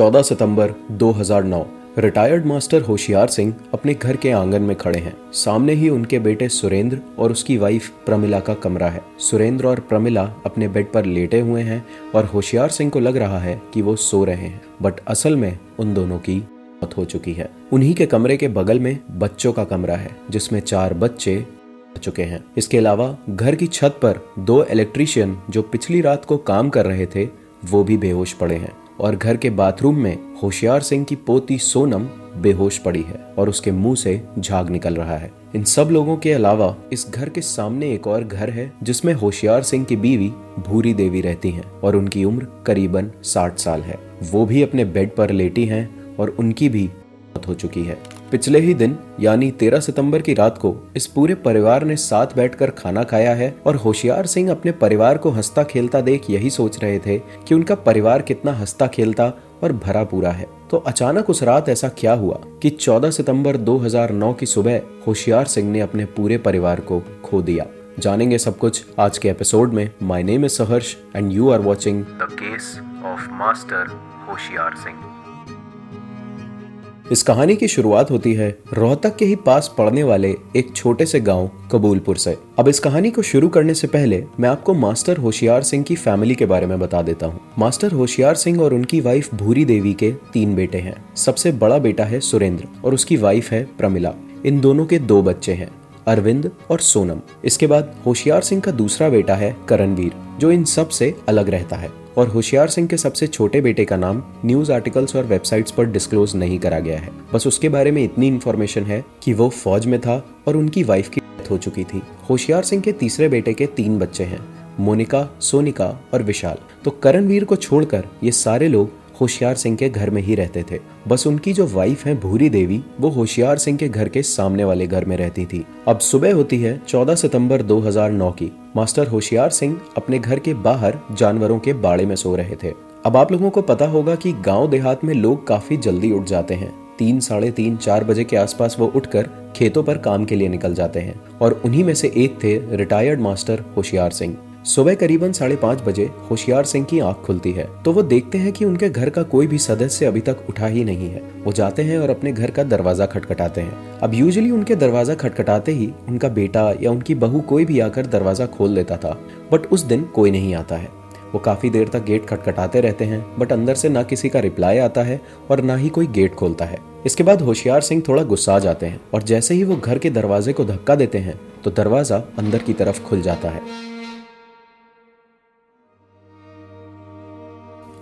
14 सितंबर 2009 retired master Hoshiyar Singh अपने घर के आंगन में खड़े हैं। सामने ही उनके बेटे सुरेंद्र और उसकी वाइफ प्रमिला का कमरा है। सुरेंद्र और प्रमिला अपने बेड पर लेटे हुए हैं और होशियार सिंह को लग रहा है कि वो सो रहे हैं, बट असल में उन दोनों की मौत हो चुकी है। उन्हीं के कमरे के बगल में बच्चों का कमरा है जिसमें 4 बच्चे मर चुके हैं। इसके अलावा घर की छत पर 2 इलेक्ट्रीशियन जो पिछली रात को काम कर रहे थे वो भी बेहोश पड़े हैं और घर के बाथरूम में होशियार सिंह की पोती सोनम बेहोश पड़ी है और उसके मुंह से झाग निकल रहा है। इन सब लोगों के अलावा इस घर के सामने एक और घर है जिसमें होशियार सिंह की बीवी भूरी देवी रहती हैं और उनकी उम्र करीबन 60 साल है। वो भी अपने बेड पर लेटी हैं और उनकी भी मौत हो चुकी है। पिछले ही दिन यानी 13 सितंबर की रात को इस पूरे परिवार ने साथ बैठकर खाना खाया है और होशियार सिंह अपने परिवार को हंसता खेलता देख यही सोच रहे थे कि उनका परिवार कितना हंसता खेलता और भरा पूरा है। तो अचानक उस रात ऐसा क्या हुआ कि 14 सितंबर 2009 की सुबह होशियार सिंह ने अपने पूरे परिवार को खो दिया। जानेंगे सब कुछ आज के एपिसोड में। My name is Saharsh and you are watching the case of master Hoshiyar Singh. इस कहानी की शुरुआत होती है रोहतक के ही पास पड़ने वाले एक छोटे से गांव कबूलपुर से। अब इस कहानी को शुरू करने से पहले मैं आपको मास्टर होशियार सिंह की फैमिली के बारे में बता देता हूँ। मास्टर होशियार सिंह और उनकी वाइफ भूरी देवी के 3 बेटे हैं। सबसे बड़ा बेटा है सुरेंद्र और उसकी वाइफ है प्रमिला। इन दोनों के 2 बच्चे हैं, अरविंद और सोनम। इसके बाद होशियार सिंह का दूसरा बेटा है करणवीर जो इन सब से अलग रहता है और होशियार सिंह के सबसे छोटे बेटे का नाम न्यूज आर्टिकल्स और वेबसाइट्स पर डिस्क्लोज नहीं करा गया है। बस उसके बारे में इतनी इन्फॉर्मेशन है कि वो फौज में था और उनकी वाइफ की डेथ हो चुकी थी। होशियार सिंह के तीसरे बेटे के 3 बच्चे हैं, मोनिका, सोनिका और विशाल। तो करणवीर को छोड़कर ये सारे लोग होशियार सिंह के घर में ही रहते थे। बस उनकी जो वाइफ है भूरी देवी वो होशियार सिंह के घर के सामने वाले घर में रहती थी। अब सुबह होती है 14 सितंबर 2009 की। मास्टर होशियार सिंह अपने घर के बाहर जानवरों के बाड़े में सो रहे थे। अब आप लोगों को पता होगा कि गांव देहात में लोग काफी जल्दी उठ जाते हैं। 3, साढ़े 3, 4 बजे के आसपास वो उठकर खेतों पर काम के लिए निकल जाते हैं और उन्हीं में से एक थे रिटायर्ड मास्टर होशियार सिंह। सुबह करीबन 5:30 बजे होशियार सिंह की आंख खुलती है तो वो देखते हैं कि उनके घर का कोई भी सदस्य अभी तक उठा ही नहीं है। वो जाते हैं और अपने घर का दरवाजा खटखटाते हैं। अब यूजुअली उनके दरवाजा खटखटाते ही उनका बेटा या उनकी बहू कोई भी आकर दरवाजा खोल देता था, बट उस दिन कोई नहीं आता है। वो काफी देर तक गेट खटखटाते रहते हैं बट अंदर से ना किसी का रिप्लाई आता है और ना ही कोई गेट खोलता है। इसके बाद होशियार सिंह थोड़ा गुस्सा जाते हैं और जैसे ही वो घर के दरवाजे को धक्का देते हैं तो दरवाजा अंदर की तरफ खुल जाता है।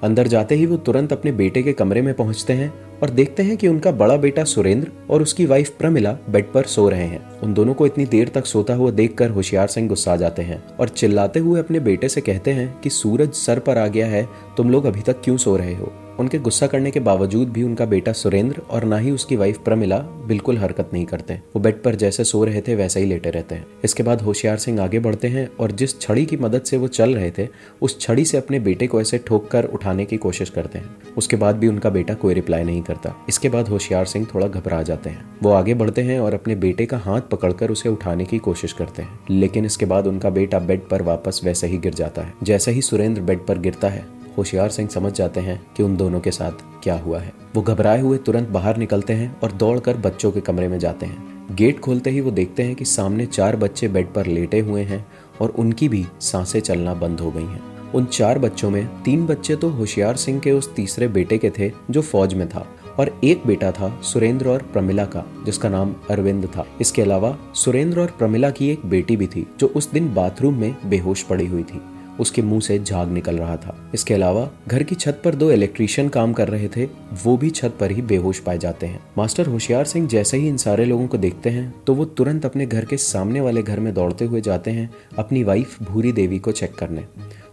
अंदर जाते ही वो तुरंत अपने बेटे के कमरे में पहुंचते हैं और देखते हैं कि उनका बड़ा बेटा सुरेंद्र और उसकी वाइफ प्रमिला बेड पर सो रहे हैं। उन दोनों को इतनी देर तक सोता हुआ देखकर होशियार सिंह गुस्सा जाते हैं और चिल्लाते हुए अपने बेटे से कहते हैं कि सूरज सर पर आ गया है, तुम लोग अभी तक क्यों सो रहे हो। उनके गुस्सा करने के बावजूद भी उनका बेटा सुरेंद्र और ना ही उसकी वाइफ प्रमिला बिल्कुल हरकत नहीं करते। वो बेड पर जैसे सो रहे थे वैसे ही लेटे रहते हैं। इसके बाद होशियार सिंह आगे बढ़ते हैं और जिस छड़ी की मदद से वो चल रहे थे उस छड़ी से अपने बेटे को ऐसे ठोक कर उठाने की कोशिश करते हैं। उसके बाद भी उनका बेटा कोई रिप्लाई नहीं करता। इसके बाद होशियार सिंह थोड़ा घबरा जाते हैं। वो आगे बढ़ते हैं और अपने बेटे का हाथ पकड़कर उसे उठाने की कोशिश करते हैं, लेकिन इसके बाद उनका बेटा बेड पर वापस वैसे ही गिर जाता है। जैसे ही सुरेंद्र बेड पर गिरता है होशियार सिंह समझ जाते हैं कि उन दोनों के साथ क्या हुआ है। वो घबराए हुए तुरंत बाहर निकलते हैं और दौड़कर बच्चों के कमरे में जाते हैं। गेट खोलते ही वो देखते हैं कि सामने 4 बच्चे बेड पर लेटे हुए हैं और उनकी भी सांसें चलना बंद हो गई हैं। उन 4 बच्चों में 3 बच्चे तो होशियार सिंह के उस तीसरे बेटे के थे जो फौज में था और एक बेटा था सुरेंद्र और प्रमिला का जिसका नाम अरविंद था। इसके अलावा सुरेंद्र और प्रमिला की एक बेटी भी थी जो उस दिन बाथरूम में बेहोश पड़ी हुई थी। उसके मुंह से झाग निकल रहा था। इसके अलावा घर की छत पर 2 इलेक्ट्रीशियन काम कर रहे थे, वो भी छत पर ही बेहोश पाए जाते हैं। मास्टर होशियार सिंह जैसे ही इन सारे लोगों को देखते हैं तो वो तुरंत अपने घर के सामने वाले घर में दौड़ते हुए जाते हैं अपनी वाइफ भूरी देवी को चेक करने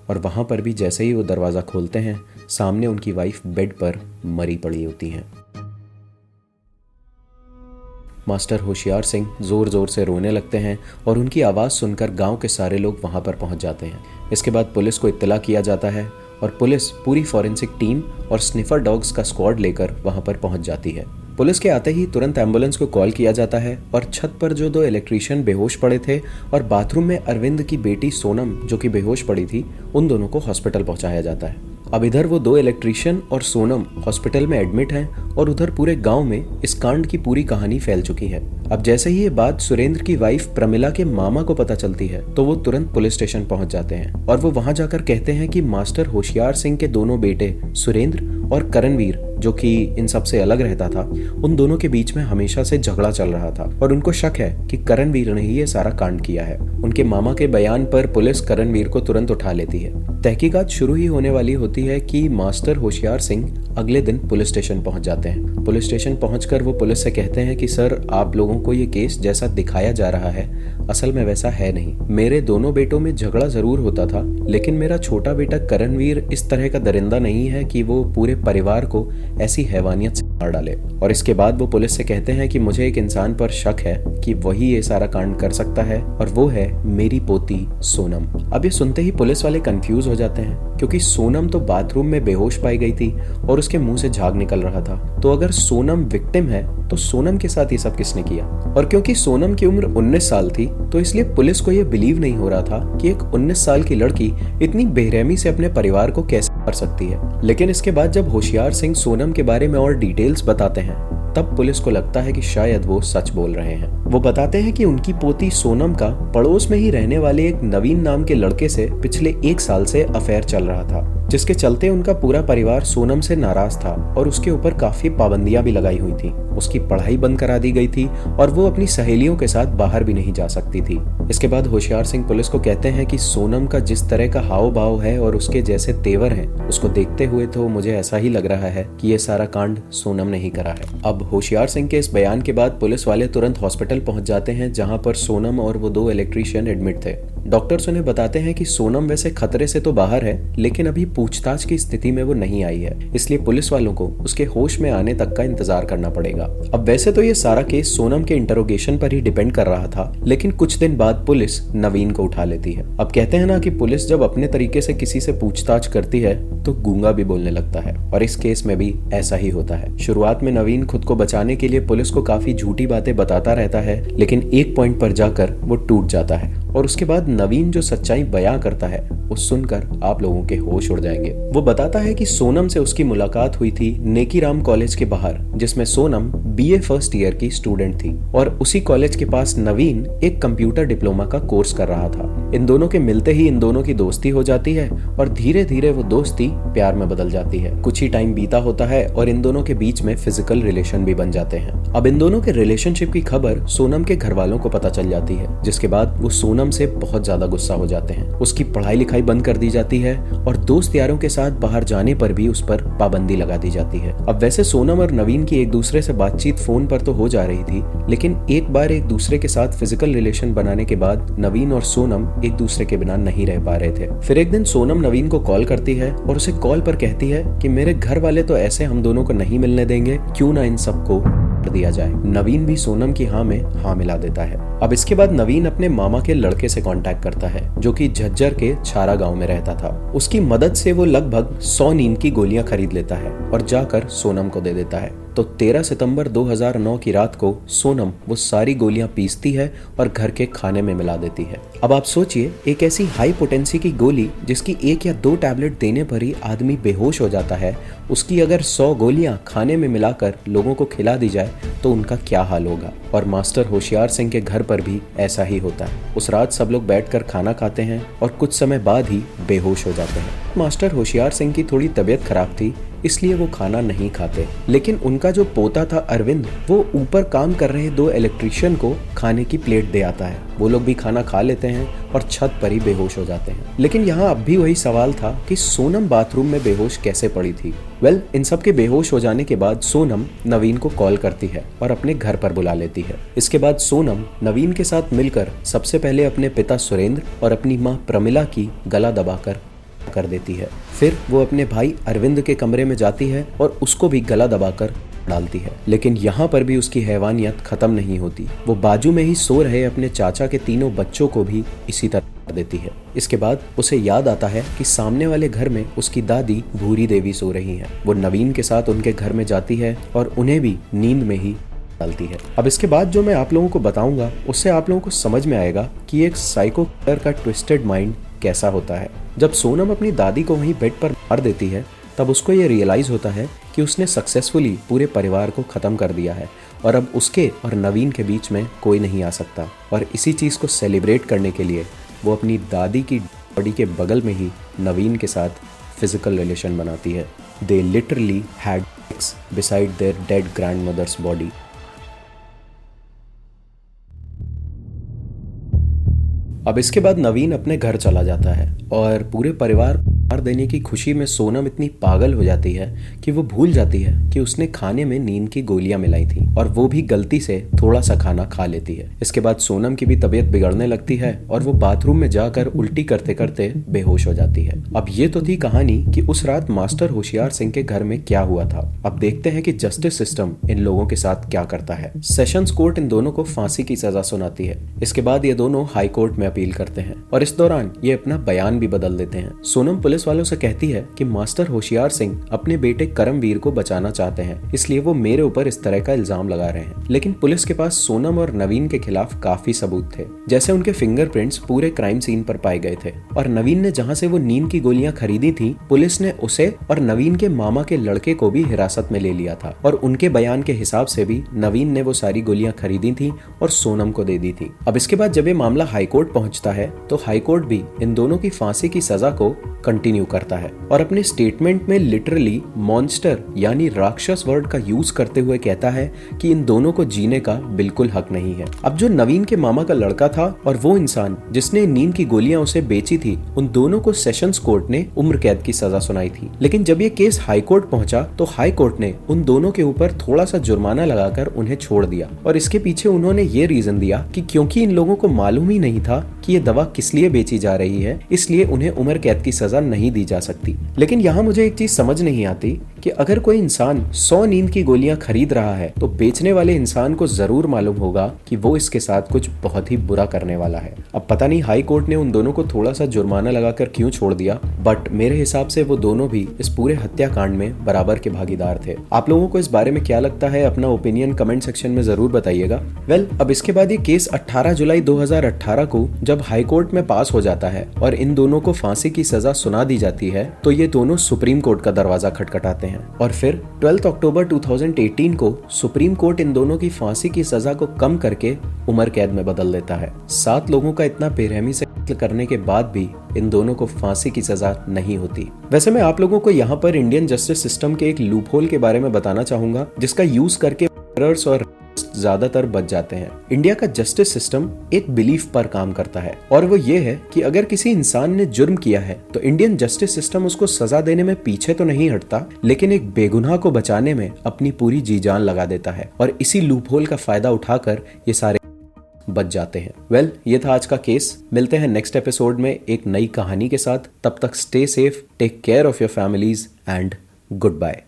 और वहां पर भी जैसे ही वो दरवाजा खोलते हैं सामने उनकी वाइफ बेड पर मरी पड़ी होती हैं। मास्टर होशियार सिंह जोर जोर से रोने लगते हैं और उनकी आवाज़ सुनकर गांव के सारे लोग वहां पर पहुंच जाते हैं। इसके बाद पुलिस को इत्तला किया जाता है और पुलिस पूरी फॉरेंसिक टीम और स्निफर डॉग्स का स्क्वाड लेकर वहां पर पहुंच जाती है। पुलिस के आते ही तुरंत एम्बुलेंस को कॉल किया जाता है और छत पर जो 2 इलेक्ट्रीशियन बेहोश पड़े थे और बाथरूम में अरविंद की बेटी सोनम जो कि बेहोश पड़ी थी उन दोनों को हॉस्पिटल पहुंचाया जाता है। अब इधर वो दो इलेक्ट्रीशियन और सोनम हॉस्पिटल में एडमिट हैं और उधर पूरे गांव में इस कांड की पूरी कहानी फैल चुकी है। अब जैसे ही ये बात सुरेंद्र की वाइफ प्रमिला के मामा को पता चलती है तो वो तुरंत पुलिस स्टेशन पहुंच जाते हैं और वो वहां जाकर कहते हैं कि मास्टर होशियार सिंह के दोनों बेटे सुरेंद्र और करणवीर, जो कि इन सब से अलग रहता था, उन दोनों के बीच में हमेशा से झगड़ा चल रहा था और उनको शक है कि करणवीर ने ही ये सारा कांड किया है। उनके मामा के बयान पर पुलिस करणवीर को तुरंत उठा लेती है। तहकीकात शुरू ही होने वाली होती है कि मास्टर होशियार सिंह अगले दिन पुलिस स्टेशन पहुंच जाते हैं। पुलिस स्टेशन पहुंचकर वो पुलिस से कहते हैं कि सर, आप लोगों को ये केस जैसा दिखाया जा रहा है असल में वैसा है नहीं। मेरे दोनों बेटों में झगड़ा जरूर होता था, लेकिन मेरा छोटा बेटा करणवीर इस तरह का दरिंदा नहीं है कि वो पूरे परिवार को ऐसी हैवानियत से मार डाले। और इसके बाद वो पुलिस से कहते हैं कि मुझे एक इंसान पर शक है कि वही ये सारा कांड कर सकता है और वो है मेरी पोती सोनम। अब ये सुनते ही पुलिस वाले कंफ्यूज हो जाते हैं, क्योंकि सोनम तो बाथरूम में बेहोश पाई गई थी और उसके मुंह से झाग निकल रहा था। तो अगर सोनम विक्टिम है तो सोनम के साथ ये सब किसने किया? और क्योंकि सोनम की उम्र 19 साल थी तो इसलिए पुलिस को ये बिलीव नहीं हो रहा था कि एक 19 साल की लड़की इतनी बेरहमी से अपने परिवार को कैसे कर सकती है। लेकिन इसके बाद जब होशियार सिंह सोनम के बारे में और डिटेल्स बताते हैं तब पुलिस को लगता है कि शायद वो सच बोल रहे हैं। वो बताते हैं कि उनकी पोती सोनम का पड़ोस में ही रहने वाले एक नवीन नाम के लड़के से पिछले 1 साल से अफेयर चल रहा था, जिसके चलते उनका पूरा परिवार सोनम से नाराज था और उसके ऊपर काफी पाबंदियां भी लगाई हुई थी। उसकी पढ़ाई बंद करा दी गई थी और वो अपनी सहेलियों के साथ बाहर भी नहीं जा सकती थी। इसके बाद होशियार सिंह पुलिस को कहते हैं कि सोनम का जिस तरह का हाव भाव है और उसके जैसे तेवर हैं, उसको देखते हुए तो मुझे ऐसा ही लग रहा है कि ये सारा कांड सोनम ने ही करा है। अब होशियार सिंह के इस बयान के बाद पुलिस वाले तुरंत हॉस्पिटल पहुंच जाते हैं, जहां पर सोनम और वो 2 इलेक्ट्रीशियन एडमिट थे। डॉक्टर्स उन्हें बताते हैं कि सोनम वैसे खतरे से तो बाहर है, लेकिन अभी पूछताछ की स्थिति में वो नहीं आई है, इसलिए पुलिस वालों को उसके होश में आने तक का इंतजार करना पड़ेगा। अब वैसे तो ये सारा केस सोनम के इंटरोगेशन पर ही डिपेंड कर रहा था, लेकिन कुछ दिन बाद पुलिस नवीन को उठा लेती है। अब कहते हैं ना कि पुलिस जब अपने तरीके से किसी से पूछताछ करती है तो गूंगा भी बोलने लगता है, और इस केस में भी ऐसा ही होता है। शुरुआत में नवीन खुद को बचाने के लिए पुलिस को काफी झूठी बातें बताता रहता है, लेकिन एक पॉइंट पर जाकर वो टूट जाता है और उसके बाद नवीन जो सच्चाई बयां करता है वो सुनकर आप लोगों के होश उड़ जाएंगे। वो बताता है कि सोनम से उसकी मुलाकात हुई थी नेकीराम कॉलेज के बाहर, जिसमें सोनम बीए फर्स्ट ईयर की स्टूडेंट थी और उसी कॉलेज के पास नवीन एक कंप्यूटर डिप्लोमा का कोर्स कर रहा था। इन दोनों के मिलते ही इन दोनों की दोस्ती हो जाती है और धीरे धीरे वो दोस्ती प्यार में बदल जाती है। कुछ ही टाइम बीता होता है और इन दोनों के बीच में फिजिकल रिलेशन भी बन जाते हैं। अब इन दोनों के रिलेशनशिप की खबर सोनम के घर वालों को पता चल जाती है, जिसके बाद वो सोनम से बहुत ज्यादा गुस्सा हो जाते हैं। उसकी पढ़ाई लिखाई बंद कर दी जाती है और दोस्त यारों के साथ बाहर जाने पर भी उस पर पाबंदी लगा दी जाती है। अब वैसे सोनम और नवीन की एक दूसरे से बातचीत फोन पर तो हो जा रही थी, लेकिन एक बार एक दूसरे के साथ फिजिकल रिलेशन बनाने के बाद नवीन और सोनम एक दूसरे के बिना नहीं रह पा रहे थे। फिर एक दिन सोनम नवीन को कॉल करती है और उसे कॉल पर कहती है कि मेरे घर वाले तो ऐसे हम दोनों को नहीं मिलने देंगे, क्यों ना इन सबको दिया जाए। नवीन भी सोनम की हाँ में हाँ मिला देता है। अब इसके बाद नवीन अपने मामा के लड़के से कांटेक्ट करता है, जो कि झज्जर के छारा गांव में रहता था। उसकी मदद से वो लगभग 100 नींद की गोलियां खरीद लेता है और जाकर सोनम को दे देता है। तो 13 सितंबर 2009 की रात को सोनम वो सारी गोलियां पीसती है और घर के खाने में मिला देती है। अब आप सोचिए, एक ऐसी हाई पोटेंसी की गोली जिसकी 1 या 2 टैबलेट देने पर ही आदमी बेहोश हो जाता है, उसकी अगर 100 गोलियां खाने में मिलाकर लोगों को खिला दी जाए तो उनका क्या हाल होगा। और मास्टर होशियार सिंह के घर पर भी ऐसा ही होता है। उस रात सब लोग बैठकर खाना खाते हैं और कुछ समय बाद ही बेहोश हो जाते हैं। मास्टर होशियार सिंह की थोड़ी तबीयत खराब थी, इसलिए वो खाना नहीं खाते, लेकिन उनका जो पोता था अरविंद, वो ऊपर काम कर रहे 2 इलेक्ट्रीशियन को खाने की प्लेट दे आता है। वो लोग भी खाना खा लेते हैं और छत पर ही बेहोश हो जाते हैं। लेकिन यहाँ अब भी वही सवाल था कि सोनम बाथरूम में बेहोश कैसे पड़ी थी। इन सब के बेहोश हो जाने के बाद सोनम नवीन को कॉल करती है और अपने घर पर बुला लेती है। इसके बाद सोनम नवीन के साथ मिलकर सबसे पहले अपने पिता सुरेंद्र और अपनी माँ प्रमिला की गला दबाकर कर देती है। फिर वो अपने भाई अरविंद के कमरे में जाती है और उसको भी गला दबाकर डालती है। लेकिन यहाँ पर भी उसकी हैवानियत खत्म नहीं होती। वो बाजू में ही सो रहे अपने चाचा के 3 बच्चों को भी इसी तरह कर देती है। इसके बाद उसे याद आता है कि सामने वाले घर में उसकी दादी भूरी देवी सो रही हैं। वो नवीन के साथ उनके घर में जाती है और उन्हें भी नींद में ही डालती है। अब इसके बाद जो मैं आप लोगों को बताऊंगा उससे आप लोगों को समझ में आएगा कि एक साइको किलर का ट्विस्टेड माइंड कैसा होता है। जब सोनम अपनी दादी को वहीं बेड पर मार देती है तब उसको ये रियलाइज़ होता है कि उसने सक्सेसफुली पूरे परिवार को ख़त्म कर दिया है और अब उसके और नवीन के बीच में कोई नहीं आ सकता। और इसी चीज़ को सेलिब्रेट करने के लिए वो अपनी दादी की बॉडी के बगल में ही नवीन के साथ फिजिकल रिलेशन बनाती है। They literally had sex beside their dead grandmother's body. अब इसके बाद नवीन अपने घर चला जाता है और पूरे परिवार को मार देने की खुशी में सोनम इतनी पागल हो जाती है कि वो भूल जाती है कि उसने खाने में नींद की गोलियां मिलाई थी और वो भी गलती से थोड़ा सा खाना खा लेती है। इसके बाद सोनम की भी तबीयत बिगड़ने लगती है और वो बाथरूम में जाकर उल्टी करते करते बेहोश हो जाती है। अब ये तो थी कहानी कि उस रात मास्टर होशियार सिंह के घर में क्या हुआ था। अब देखते हैं कि जस्टिस सिस्टम इन लोगों के साथ क्या करता है। सेशंस कोर्ट इन दोनों को फांसी की सजा सुनाती है। इसके बाद ये दोनों हाई कोर्ट में अपील करते हैं और इस दौरान ये अपना बयान भी बदल देते हैं। सोनम पुलिस वालों से कहती है कि मास्टर होशियार सिंह अपने बेटे करमवीर को बचाना चाहते हैं, इसलिए वो मेरे ऊपर इस तरह का इल्जाम लगा रहे हैं। लेकिन पुलिस के पास सोनम और नवीन के खिलाफ काफी सबूत थे, जैसे उनके फिंगरप्रिंट्स पूरे क्राइम सीन पर पाए गए थे और नवीन ने जहां से वो नींद की गोलियां खरीदी थी, पुलिस ने उसे और नवीन के मामा के लड़के को भी हिरासत में ले लिया था और उनके बयान के हिसाब से भी नवीन ने वो सारी गोलियां खरीदी थी और सोनम को दे दी थी। अब इसके बाद जब ये मामला हाईकोर्ट पहुंचता है तो हाईकोर्ट भी इन दोनों की फांसी की सजा को कंटिन्यू करता है और अपने स्टेटमेंट में लिटरली मॉन्स्टर यानी राक्षस वर्ड का यूज करते हुए कहता है कि इन दोनों को जीने का बिल्कुल हक नहीं है। अब जो नवीन के मामा का लड़का था और वो इंसान जिसने नींद की गोलियां उसे बेची थी, उन दोनों को सेशंस कोर्ट ने उम्र कैद की सजा सुनाई थी। लेकिन जब ये केस हाई कोर्ट पहुंचा तो हाई कोर्ट ने उन दोनों के ऊपर थोड़ा सा जुर्माना लगाकर उन्हें छोड़ दिया और इसके पीछे उन्होंने ये रीजन दिया कि क्योंकि इन लोगों को मालूम ही नहीं था कि ये दवा किस लिए बेची जा रही है, इसलिए उन्हें उम्र कैद की सजा नहीं दी जा सकती। लेकिन यहाँ मुझे एक चीज समझ नहीं आती कि अगर कोई इंसान 100 नींद की गोलियां खरीद रहा है तो बेचने वाले इंसान को जरूर मालूम होगा कि वो इसके साथ कुछ बहुत ही बुरा करने वाला है। अब पता नहीं हाई कोर्ट ने उन दोनों को थोड़ा सा जुर्माना लगाकर क्यों छोड़ दिया, बट मेरे हिसाब से वो दोनों भी इस पूरे हत्याकांड में बराबर के भागीदार थे। आप लोगों को इस बारे में क्या लगता है, अपना ओपिनियन कमेंट सेक्शन में जरूर बताइएगा। अब इसके बाद ये केस 18 जुलाई 2018 को जब हाई कोर्ट में पास हो जाता है और इन दोनों को फांसी की सजा सुना दी जाती है तो ये दोनों सुप्रीम कोर्ट का दरवाजा खटखटाते हैं और फिर 12 अक्टूबर 2018 को सुप्रीम कोर्ट इन दोनों की फांसी की सजा को कम करके उम्र कैद में बदल देता है। 7 लोगों का इतना बेरहमी से कत्ल करने के बाद भी इन दोनों को फांसी की सजा नहीं होती। वैसे मैं आप लोगों को यहाँ पर इंडियन जस्टिस सिस्टम के एक लूप होल के बारे में बताना चाहूंगा जिसका यूज करके मर्डरर्स और ज्यादातर बच जाते हैं। इंडिया का जस्टिस सिस्टम एक बिलीफ पर काम करता है और वो ये है कि अगर किसी इंसान ने जुर्म किया है तो इंडियन जस्टिस सिस्टम उसको सजा देने में पीछे तो नहीं हटता, लेकिन एक बेगुनाह को बचाने में अपनी पूरी जी जान लगा देता है और इसी लूप होल का फायदा उठाकर ये सारे बच जाते हैं। ये था आज का केस। मिलते हैं नेक्स्ट एपिसोड में एक नई कहानी के साथ। तब तक stay safe, take care of your families and good bye.